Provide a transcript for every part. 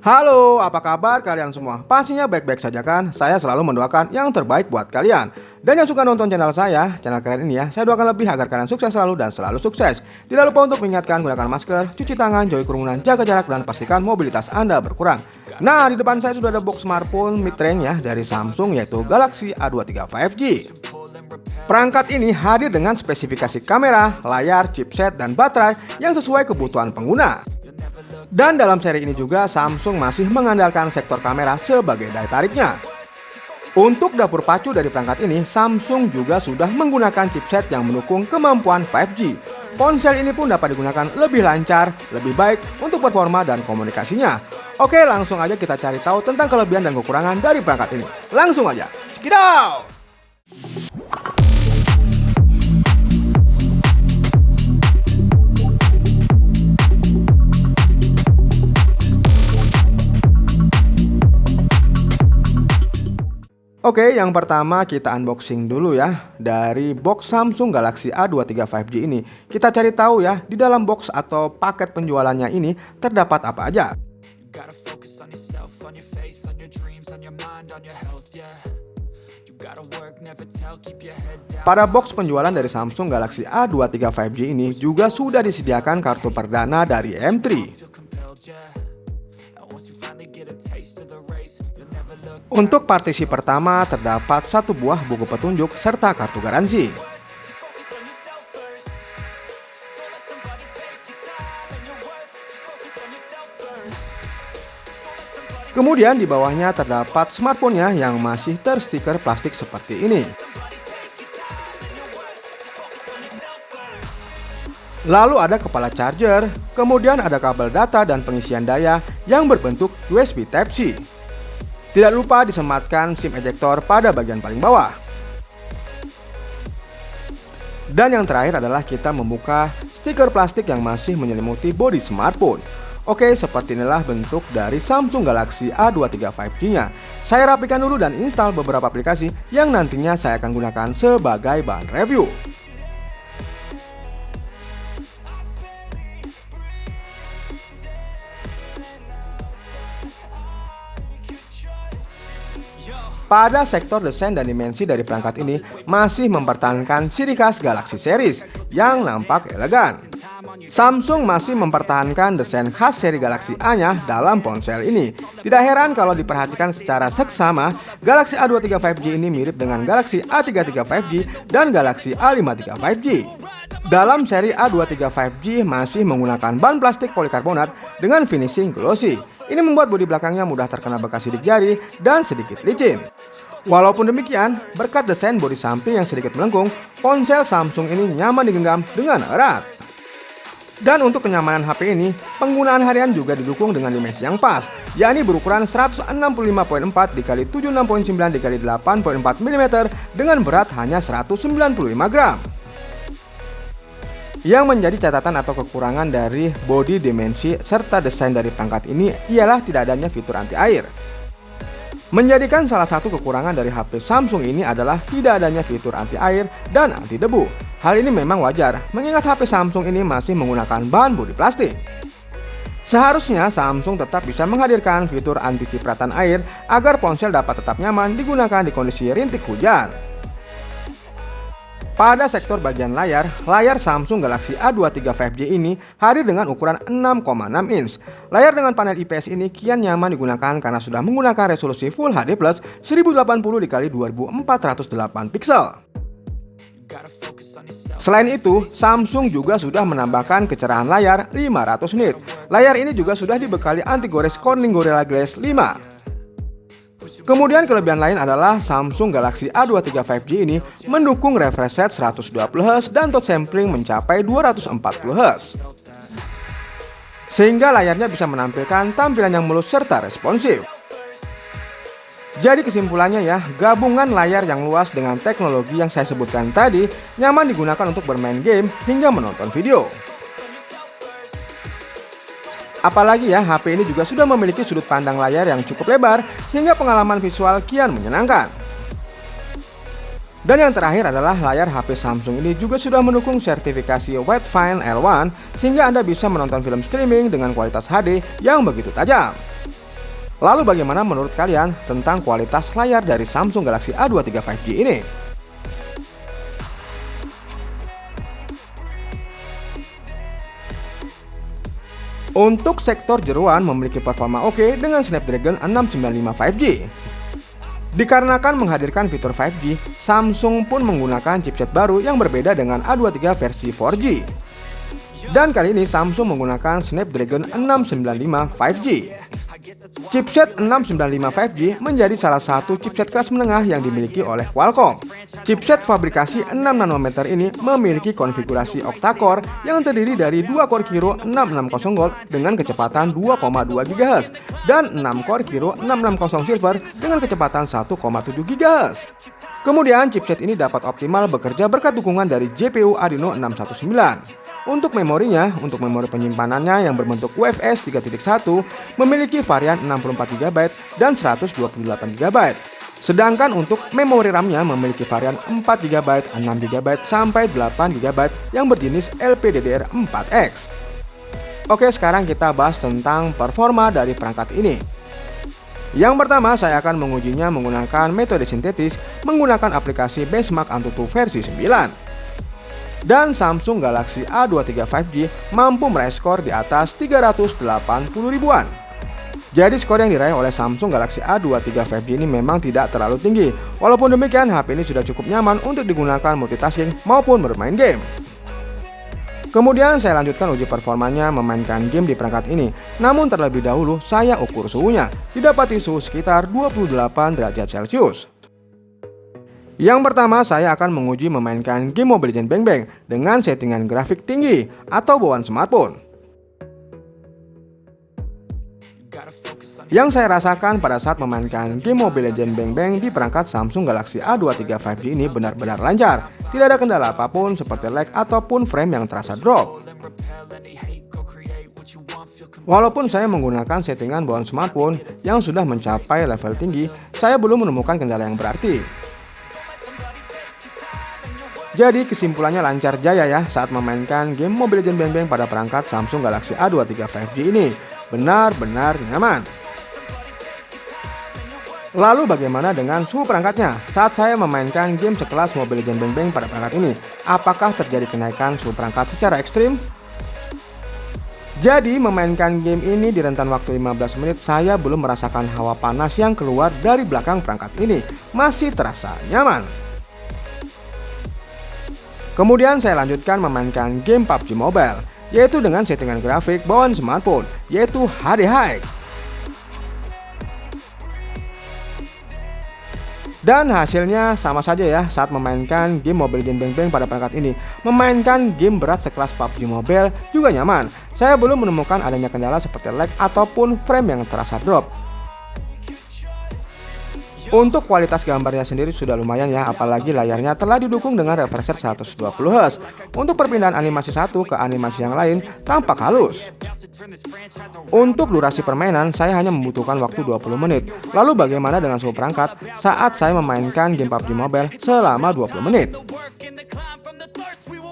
Halo, apa kabar kalian semua? Pastinya baik-baik saja kan? Saya selalu mendoakan yang terbaik buat kalian. Dan yang suka nonton channel kalian ini ya, saya doakan lebih agar kalian sukses selalu dan selalu sukses. Tidak lupa untuk mengingatkan gunakan masker, cuci tangan, jauhi kerumunan, jaga jarak, dan pastikan mobilitas Anda berkurang. Nah, di depan saya sudah ada box smartphone mid-range ya dari Samsung yaitu Galaxy A23 5G. Perangkat ini hadir dengan spesifikasi kamera, layar, chipset, dan baterai yang sesuai kebutuhan pengguna. Dan dalam seri ini juga Samsung masih mengandalkan sektor kamera sebagai daya tariknya. Untuk dapur pacu dari perangkat ini, Samsung juga sudah menggunakan chipset yang mendukung kemampuan 5G. Ponsel ini pun dapat digunakan lebih lancar, lebih baik untuk performa dan komunikasinya. Oke, langsung aja kita cari tahu tentang kelebihan dan kekurangan dari perangkat ini. Langsung aja, check it out! Oke, yang pertama kita unboxing dulu ya. Dari box Samsung Galaxy A23 5G ini, kita cari tahu ya, di dalam box atau paket penjualannya ini terdapat apa aja. Pada box penjualan dari Samsung Galaxy A23 5G ini juga sudah disediakan kartu perdana dari M3. Untuk partisi pertama terdapat satu buah buku petunjuk serta kartu garansi. Kemudian di bawahnya terdapat smartphone-nya yang masih terstiker plastik seperti ini. Lalu ada kepala charger, kemudian ada kabel data dan pengisian daya yang berbentuk USB Type-C. Tidak lupa disematkan SIM ejector pada bagian paling bawah. Dan yang terakhir adalah kita membuka stiker plastik yang masih menyelimuti bodi smartphone. Oke, seperti inilah bentuk dari Samsung Galaxy A23 5G-nya. Saya rapikan dulu dan install beberapa aplikasi yang nantinya saya akan gunakan sebagai bahan review. Pada sektor desain dan dimensi dari perangkat ini masih mempertahankan ciri khas Galaxy series yang nampak elegan. Samsung masih mempertahankan desain khas seri Galaxy A-nya dalam ponsel ini. Tidak heran kalau diperhatikan secara seksama, Galaxy A23 5G ini mirip dengan Galaxy A33 5G dan Galaxy A53 5G. Dalam seri A23 5G masih menggunakan ban plastik polikarbonat dengan finishing glossy. Ini membuat bodi belakangnya mudah terkena bekas sidik jari dan sedikit licin. Walaupun demikian, berkat desain bodi samping yang sedikit melengkung, ponsel Samsung ini nyaman digenggam dengan erat. Dan untuk kenyamanan HP ini, penggunaan harian juga didukung dengan dimensi yang pas, yakni berukuran 165.4 x 76.9 x 8.4 mm dengan berat hanya 195 gram. Yang menjadi catatan atau kekurangan dari bodi dimensi serta desain dari perangkat ini ialah tidak adanya fitur anti air. Menjadikan salah satu kekurangan dari HP Samsung ini adalah tidak adanya fitur anti air dan anti debu. Hal ini memang wajar, mengingat HP Samsung ini masih menggunakan bahan bodi plastik. Seharusnya Samsung tetap bisa menghadirkan fitur anti cipratan air agar ponsel dapat tetap nyaman digunakan di kondisi rintik hujan. Pada sektor bagian layar Samsung Galaxy A23 5G ini hadir dengan ukuran 6,6 inch. Layar dengan panel IPS ini kian nyaman digunakan karena sudah menggunakan resolusi Full HD Plus 1080 x 2408 pixel. Selain itu, Samsung juga sudah menambahkan kecerahan layar 500 nit. Layar ini juga sudah dibekali anti gores Corning Gorilla Glass 5. Kemudian kelebihan lain adalah Samsung Galaxy A23 5G ini mendukung refresh rate 120Hz dan touch sampling mencapai 240Hz. Sehingga layarnya bisa menampilkan tampilan yang mulus serta responsif. Jadi kesimpulannya ya, gabungan layar yang luas dengan teknologi yang saya sebutkan tadi nyaman digunakan untuk bermain game hingga menonton video. Apalagi ya, HP ini juga sudah memiliki sudut pandang layar yang cukup lebar sehingga pengalaman visual kian menyenangkan. Dan yang terakhir adalah layar HP Samsung ini juga sudah mendukung sertifikasi Widefine L1 sehingga Anda bisa menonton film streaming dengan kualitas HD yang begitu tajam. Lalu bagaimana menurut kalian tentang kualitas layar dari Samsung Galaxy A23 5G ini? Untuk sektor jeroan memiliki performa oke dengan Snapdragon 695 5G. Dikarenakan menghadirkan fitur 5G, Samsung pun menggunakan chipset baru yang berbeda dengan A23 versi 4G. Dan kali ini Samsung menggunakan Snapdragon 695 5G. Chipset 695 5G menjadi salah satu chipset kelas menengah yang dimiliki oleh Qualcomm. Chipset fabrikasi 6 nanometer ini memiliki konfigurasi octa-core yang terdiri dari 2 core Kryo 660 Gold dengan kecepatan 2,2 GHz dan 6 core Kryo 660 Silver dengan kecepatan 1,7 GHz. Kemudian chipset ini dapat optimal bekerja berkat dukungan dari GPU Adreno 619. Untuk memori penyimpanannya yang berbentuk UFS 3.1 memiliki varian 64 GB dan 128 GB. Sedangkan untuk memori RAM-nya memiliki varian 4 GB, 6 GB, sampai 8 GB yang berjenis LPDDR4X. Oke, sekarang kita bahas tentang performa dari perangkat ini. Yang pertama, saya akan mengujinya menggunakan metode sintetis menggunakan aplikasi Benchmark AnTuTu versi 9. Dan Samsung Galaxy A23 5G mampu meraih skor di atas 380 ribuan. Jadi skor yang diraih oleh Samsung Galaxy A23 5G ini memang tidak terlalu tinggi. Walaupun demikian, HP ini sudah cukup nyaman untuk digunakan multitasking maupun bermain game. Kemudian saya lanjutkan uji performanya memainkan game di perangkat ini. Namun terlebih dahulu saya ukur suhunya. Didapati suhu sekitar 28 derajat Celcius. Yang pertama, saya akan menguji memainkan game Mobile Legends Bang Bang dengan settingan grafik tinggi atau bawaan smartphone. Yang saya rasakan pada saat memainkan game Mobile Legends Bang Bang di perangkat Samsung Galaxy A23 5G ini benar-benar lancar. Tidak ada kendala apapun seperti lag ataupun frame yang terasa drop. Walaupun saya menggunakan settingan bawaan smartphone yang sudah mencapai level tinggi, saya belum menemukan kendala yang berarti. Jadi kesimpulannya lancar jaya ya saat memainkan game Mobile Legends Bang Bang pada perangkat Samsung Galaxy A23 5G ini. Benar-benar nyaman. Lalu bagaimana dengan suhu perangkatnya? Saat saya memainkan game sekelas Mobile Legends Bang Bang pada perangkat ini, apakah terjadi kenaikan suhu perangkat secara ekstrim? Jadi memainkan game ini di rentan waktu 15 menit saya belum merasakan hawa panas yang keluar dari belakang perangkat ini. Masih terasa nyaman. Kemudian saya lanjutkan memainkan game PUBG Mobile, yaitu dengan settingan grafik bawaan smartphone, yaitu HD High. Dan hasilnya sama saja ya saat memainkan game Mobile Legends Bang Bang pada perangkat ini. Memainkan game berat sekelas PUBG Mobile juga nyaman. Saya belum menemukan adanya kendala seperti lag ataupun frame yang terasa drop. Untuk kualitas gambarnya sendiri sudah lumayan ya, apalagi layarnya telah didukung dengan refresh rate 120Hz. Untuk perpindahan animasi satu ke animasi yang lain tampak halus. Untuk durasi permainan saya hanya membutuhkan waktu 20 menit. Lalu bagaimana dengan suhu perangkat saat saya memainkan game PUBG Mobile selama 20 menit?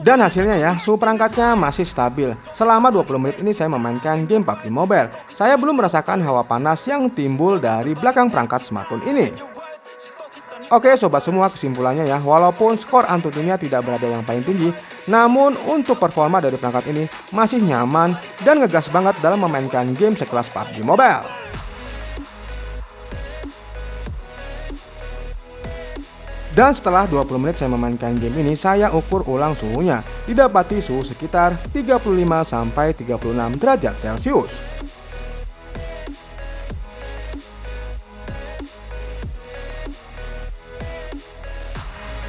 Dan hasilnya ya, suhu perangkatnya masih stabil. Selama 20 menit ini saya memainkan game PUBG Mobile. Saya belum merasakan hawa panas yang timbul dari belakang perangkat smartphone ini. Oke sobat semua, kesimpulannya ya, walaupun skor AnTuTu-nya tidak berada yang paling tinggi, namun untuk performa dari perangkat ini masih nyaman dan ngegas banget dalam memainkan game sekelas PUBG Mobile. Dan setelah 20 menit saya memainkan game ini, saya ukur ulang suhunya. Didapati suhu sekitar 35-36 derajat Celcius.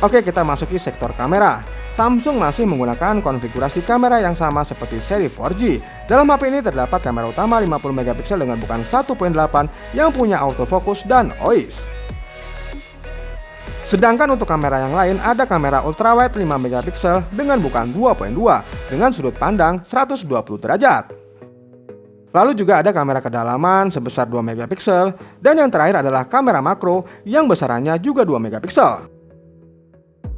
Oke, kita masuki sektor kamera. Samsung masih menggunakan konfigurasi kamera yang sama seperti seri 4G. Dalam HP ini terdapat kamera utama 50MP dengan bukan 1.8 yang punya autofocus dan OIS. Sedangkan untuk kamera yang lain ada kamera ultrawide 5MP dengan bukan 2.2 dengan sudut pandang 120 derajat. Lalu juga ada kamera kedalaman sebesar 2MP dan yang terakhir adalah kamera makro yang besarannya juga 2MP.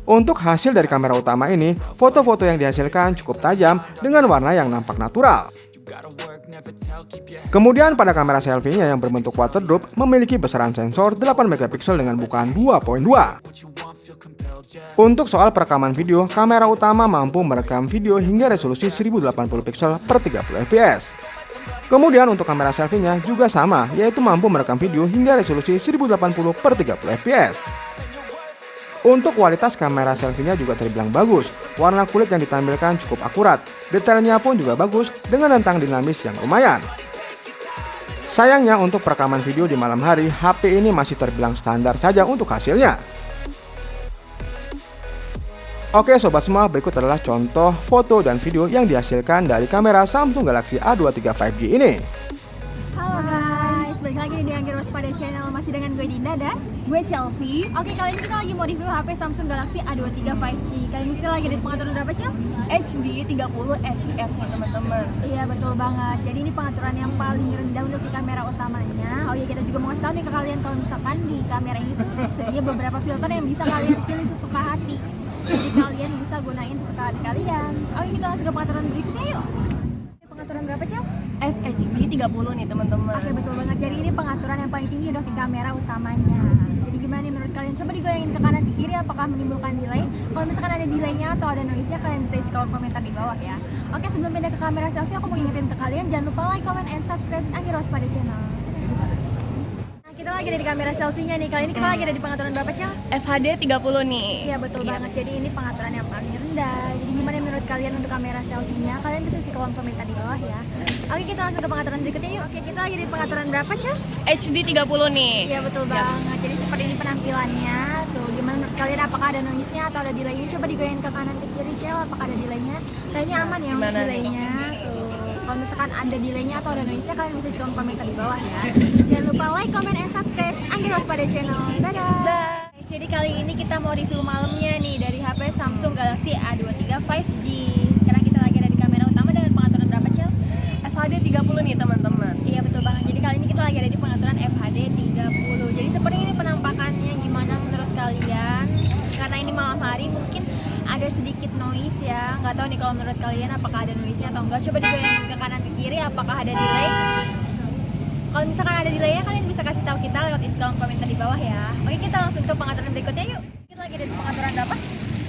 Untuk hasil dari kamera utama ini, foto-foto yang dihasilkan cukup tajam dengan warna yang nampak natural. Kemudian pada kamera selfie-nya yang berbentuk waterdrop memiliki besaran sensor 8 megapiksel dengan bukaan 2.2. Untuk soal perekaman video, kamera utama mampu merekam video hingga resolusi 1080 piksel per 30 fps. Kemudian untuk kamera selfie-nya juga sama, yaitu mampu merekam video hingga resolusi 1080 per 30 fps. Untuk kualitas kamera selfie-nya juga terbilang bagus. Warna kulit yang ditampilkan cukup akurat. Detailnya pun juga bagus dengan rentang dinamis yang lumayan. Sayangnya untuk perekaman video di malam hari, HP ini masih terbilang standar saja untuk hasilnya. Oke sobat semua, berikut adalah contoh foto dan video yang dihasilkan dari kamera Samsung Galaxy A23 5G ini. Halo guys, balik lagi di Angger Waspada Channel, masih dengan gue Dinda dan gue Chelsea. Oke, kali ini kita lagi mau review HP Samsung Galaxy A23 5G. Kali ini kita lagi di pengaturan berapa, Cel? HD 30 fps nih teman-teman. Iya betul banget, jadi ini pengaturan yang paling rendah untuk di kamera utamanya. Oh iya, kita juga mau ngasih tau nih ke kalian kalau misalkan di kamera ini tuh tersedia beberapa filter yang bisa kalian pilih sesuka hati. Jadi kalian bisa gunain sesuka hati kalian. Oh ini kita langsung ke pengaturan berikutnya yuk. Pengaturan berapa, Cel? FHD 30 nih teman-teman. Oke betul banget, jadi ini pengaturan yang paling tinggi untuk di kamera utamanya. Jadi gimana nih menurut kalian? Coba digoyangin ke kanan ke kiri, apakah menimbulkan delay? Kalau misalkan ada delaynya atau ada noise-nya, kalian bisa isi kolom komentar di bawah ya. Oke, sebelum pindah ke kamera selfie, aku mau ingetin ke kalian jangan lupa like, comment, and subscribe Angger Waspada Channel. Nah, kita lagi ada di kamera selfie-nya nih. Kali ini kita lagi ada di pengaturan berapa, Cel? FHD 30 nih. Iya betul banget, jadi ini pengaturan yang paling rendah. Jadi gimana menurut kalian untuk kamera selfie-nya? Kalian bisa isi kolom komentar di bawah ya. Oke, kita langsung ke pengaturan berikutnya yuk. Oke, kita lagi di pengaturan berapa, Cel? HD 30 nih. Iya betul banget. Jadi seperti ini penampilannya. Tuh, gimana menurut kalian? Apakah ada noise-nya atau ada delay-nya? Coba digoyang ke kanan ke kiri, Cel. Apakah ada delay-nya? Kayaknya aman ya untuk delay-nya. Tuh. Kalau misalkan ada delay-nya atau ada noise-nya, kalian bisa isi kolom komentar di bawah ya. Jangan lupa like, comment, and subscribe Angger Waspada Channel. Dadah. Jadi kali ini kita mau review malamnya nih dari HP Samsung Galaxy A23 5G. Sekarang kita lagi ada di kamera utama dengan pengaturan berapa, Cel? FHD 30 nih teman-teman. Iya betul banget. Jadi kali ini kita lagi ada di pengaturan FHD 30. Jadi seperti ini penampakannya, gimana menurut kalian? Karena ini malam hari mungkin ada sedikit noise ya. Nggak tahu nih kalau menurut kalian apakah ada noise-nya atau enggak. Coba digoyangin ke kanan ke kiri, apakah ada delay? Kalau misalkan ada delay-nya, kalian bisa kasih tahu kita lewat isi kolom komentar di bawah ya. Oke, kita langsung ke pengaturan berikutnya yuk. Kita lagi ada di pengaturan berapa?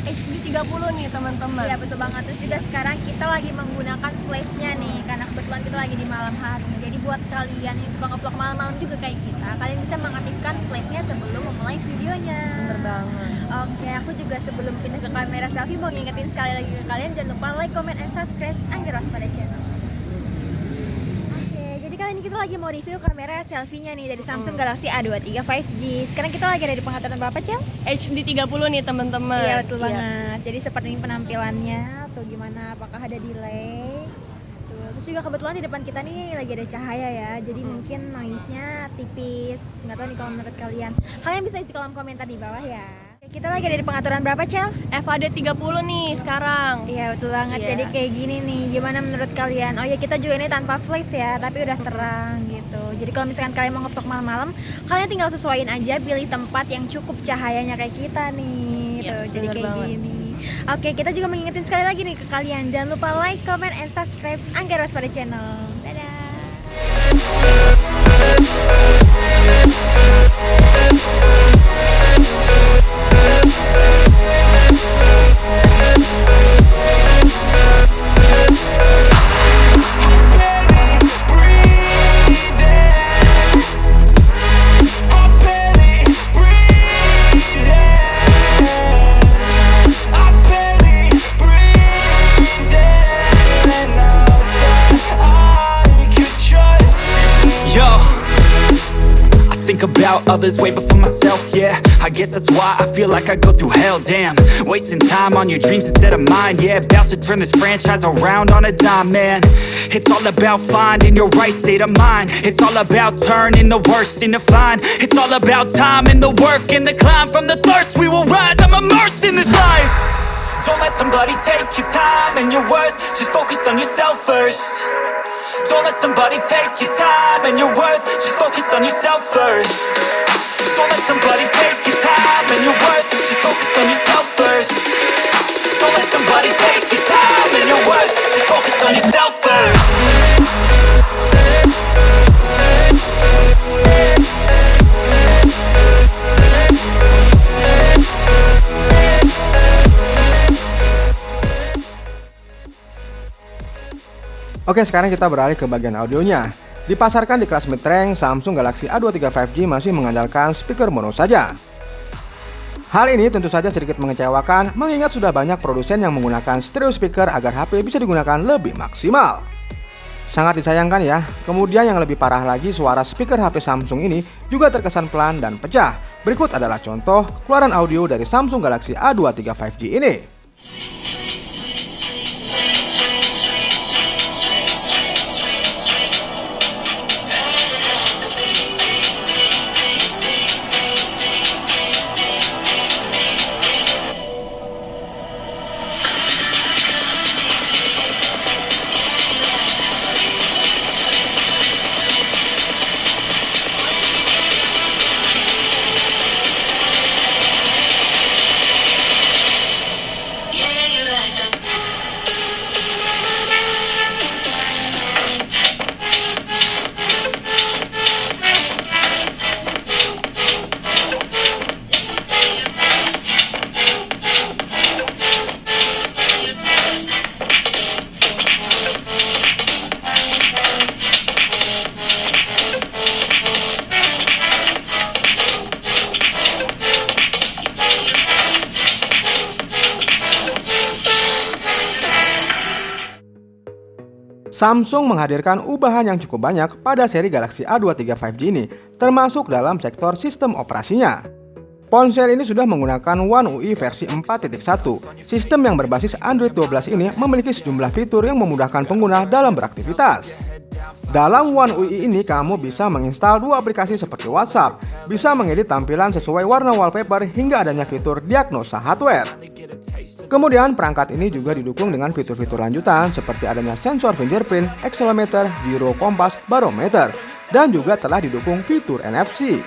HD 30 nih teman-teman. Iya betul banget. Terus juga sekarang kita lagi menggunakan flash-nya nih, karena kebetulan kita lagi di malam hari. Jadi buat kalian yang suka nge-vlog malam-malam juga kayak kita, kalian bisa mengaktifkan flash-nya sebelum memulai videonya. Bener banget. Oke, aku juga sebelum pindah ke kamera selfie mau ngingetin sekali lagi ke kalian, jangan lupa like, comment, and subscribe Angger Waspada Channel. Oke, jadi kali ini kita lagi mau review kamera selfie-nya nih dari Samsung Galaxy A23 5G. Sekarang kita lagi ada di pengaturan berapa, Cel? HD 30 nih teman-teman. Iya betul banget. Jadi seperti ini penampilannya. Tuh gimana? Apakah ada delay? Tuh. Terus juga kebetulan di depan kita nih lagi ada cahaya ya. Jadi mungkin noise-nya tipis. Nggak tahu nih kalau menurut kalian. Kalian bisa isi kolom komentar di bawah ya. Oke, kita lagi ada di pengaturan berapa, Cel? FHD 30 nih sekarang. Iya betul banget. Iya. Jadi kayak gini nih. Gimana menurut kalian? Oh ya, kita juga ini tanpa flash ya, tapi udah terang gitu. Jadi kalau misalkan kalian mau nge-vlog malam-malam, kalian tinggal sesuaiin aja, pilih tempat yang cukup cahayanya kayak kita nih. Yes, Tuh, jadi kayak banget. gini. Oke, kita juga mengingetin sekali lagi nih ke kalian, jangan lupa like, comment, and subscribe Angger Waspada Channel. Dadah. Yo, I think about others way before myself, yeah. I guess that's why I feel like I go through hell, damn. Wasting time on your dreams instead of mine, yeah. About to turn this franchise around on a dime, man. It's all about finding your right state of mind. It's all about turning the worst into fine. It's all about time and the work and the climb. From the thirst we will rise, I'm immersed in this life. Don't let somebody take your time and your worth. Just focus on yourself first. Don't let somebody take your time and your worth. Just focus on yourself first. Don't let somebody take your time and your worth. Just focus on yourself first. Don't let somebody take your time and your worth. Just focus on yourself first. Oke, sekarang kita beralih ke bagian audionya. Dipasarkan di kelas mid-range, Samsung Galaxy A23 5G masih mengandalkan speaker mono saja. Hal ini tentu saja sedikit mengecewakan, mengingat sudah banyak produsen yang menggunakan stereo speaker agar HP bisa digunakan lebih maksimal. Sangat disayangkan ya. Kemudian yang lebih parah lagi, suara speaker HP Samsung ini juga terkesan pelan dan pecah. Berikut adalah contoh keluaran audio dari Samsung Galaxy A23 5G ini. Samsung menghadirkan ubahan yang cukup banyak pada seri Galaxy A23 5G ini, termasuk dalam sektor sistem operasinya. Ponsel ini sudah menggunakan One UI versi 4.1. Sistem yang berbasis Android 12 ini memiliki sejumlah fitur yang memudahkan pengguna dalam beraktivitas. Dalam One UI ini kamu bisa menginstal dua aplikasi seperti WhatsApp, bisa mengedit tampilan sesuai warna wallpaper hingga adanya fitur diagnosa hardware. Kemudian perangkat ini juga didukung dengan fitur-fitur lanjutan seperti adanya sensor fingerprint, accelerometer, gyro, kompas, barometer, dan juga telah didukung fitur NFC.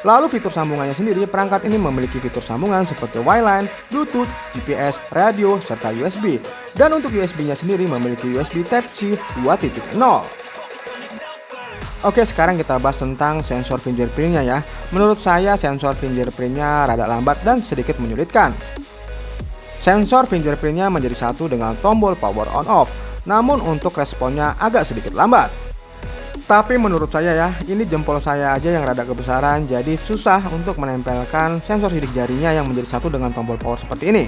Lalu fitur sambungannya sendiri, perangkat ini memiliki fitur sambungan seperti wireline, Bluetooth, GPS, radio, serta USB. Dan untuk USB-nya sendiri memiliki USB Type-C 2.0. Oke, sekarang kita bahas tentang sensor fingerprint-nya ya. Menurut saya sensor fingerprint-nya rada lambat dan sedikit menyulitkan. Sensor fingerprint-nya menjadi satu dengan tombol power on off, namun untuk responnya agak sedikit lambat. Tapi menurut saya ya, ini jempol saya aja yang rada kebesaran, jadi susah untuk menempelkan sensor sidik jarinya yang menjadi satu dengan tombol power seperti ini.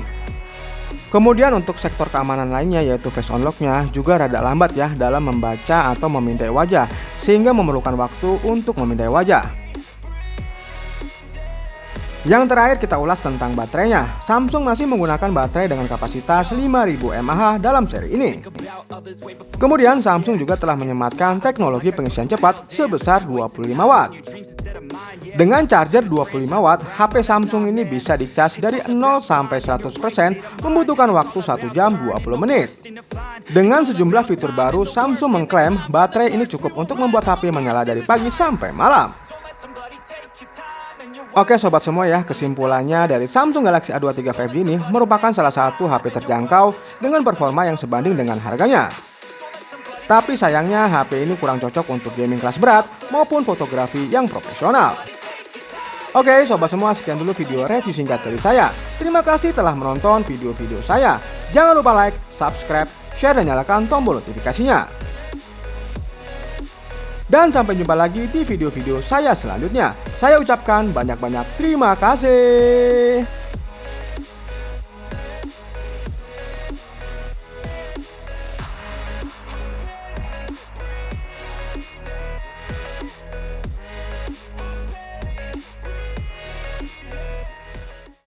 Kemudian untuk sektor keamanan lainnya yaitu face unlock-nya juga rada lambat ya dalam membaca atau memindai wajah, sehingga memerlukan waktu untuk memindai wajah. Yang terakhir kita ulas tentang baterainya. Samsung masih menggunakan baterai dengan kapasitas 5000 mAh dalam seri ini. Kemudian Samsung juga telah menyematkan teknologi pengisian cepat sebesar 25 watt. Dengan charger 25 watt, HP Samsung ini bisa dicas dari 0 sampai 100% membutuhkan waktu 1 jam 20 menit. Dengan sejumlah fitur baru, Samsung mengklaim baterai ini cukup untuk membuat HP menyala dari pagi sampai malam. Oke sobat semua ya, kesimpulannya dari Samsung Galaxy A23 5G ini merupakan salah satu HP terjangkau dengan performa yang sebanding dengan harganya. Tapi sayangnya HP ini kurang cocok untuk gaming kelas berat maupun fotografi yang profesional. Oke sobat semua, sekian dulu video review singkat dari saya. Terima kasih telah menonton video-video saya. Jangan lupa like, subscribe, share, dan nyalakan tombol notifikasinya. Dan sampai jumpa lagi di video-video saya selanjutnya. Saya ucapkan banyak-banyak terima kasih.